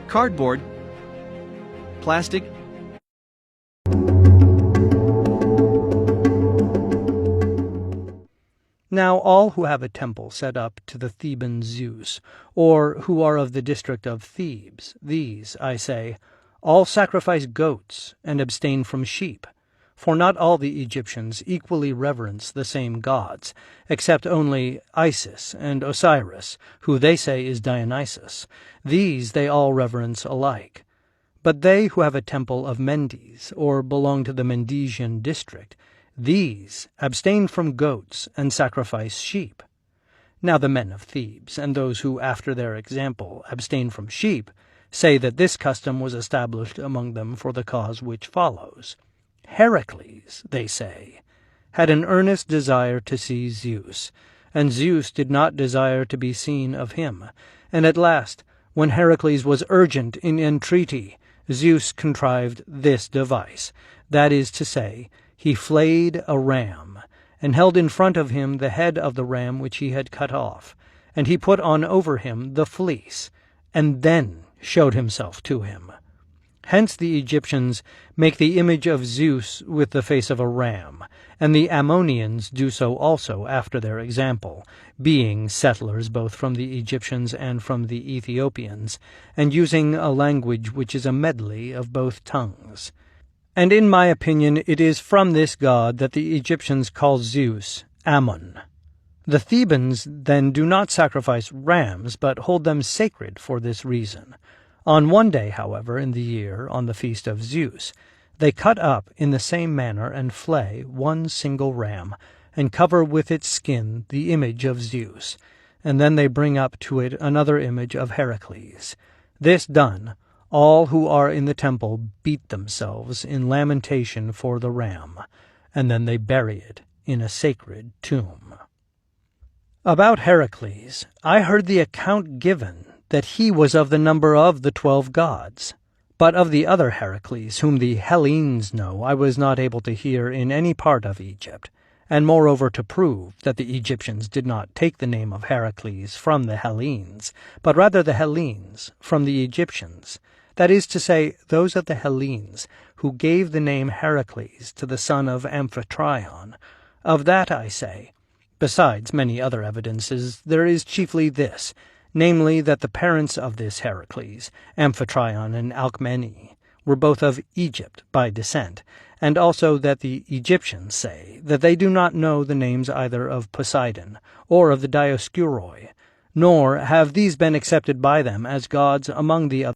cardboard, plastic. Now all who have a temple set up to the Theban Zeus, or who are of the district of Thebes, these, I say, all sacrifice goats and abstain from sheep. For not all the Egyptians equally reverence the same gods, except only Isis and Osiris, who they say is Dionysus. These they all reverence alike. But they who have a temple of Mendes, or belong to the Mendesian district, these abstain from goats and sacrifice sheep. Now the men of Thebes, and those who after their example abstain from sheep, say that this custom was established among them for the cause which follows. Heracles, they say, had an earnest desire to see Zeus, and Zeus did not desire to be seen of him. And at last, when Heracles was urgent in entreaty, Zeus contrived this device, that is to say, he flayed a ram, and held in front of him the head of the ram which he had cut off, and he put on over him the fleece, and then showed himself to him. Hence the Egyptians make the image of Zeus with the face of a ram, and the Ammonians do so also after their example, being settlers both from the Egyptians and from the Ethiopians, and using a language which is a medley of both tongues. And in my opinion it is from this god that the Egyptians call Zeus Ammon. The Thebans then do not sacrifice rams, but hold them sacred for this reason. On one day, however, in the year, on the feast of Zeus, they cut up in the same manner and flay one single ram, and cover with its skin the image of Zeus, and then they bring up to it another image of Heracles. This done, all who are in the temple beat themselves in lamentation for the ram, and then they bury it in a sacred tomb. About Heracles, I heard the account given that he was of the number of the 12 gods. But of the other Heracles, whom the Hellenes know, I was not able to hear in any part of Egypt, and moreover to prove that the Egyptians did not take the name of Heracles from the Hellenes, but rather the Hellenes from the Egyptians, that is to say, those of the Hellenes who gave the name Heracles to the son of Amphitryon. Of that I say, besides many other evidences, there is chiefly this, namely that the parents of this Heracles, Amphitryon and Alcmene, were both of Egypt by descent, and also that the Egyptians say that they do not know the names either of Poseidon or of the Dioscuroi, nor have these been accepted by them as gods among the other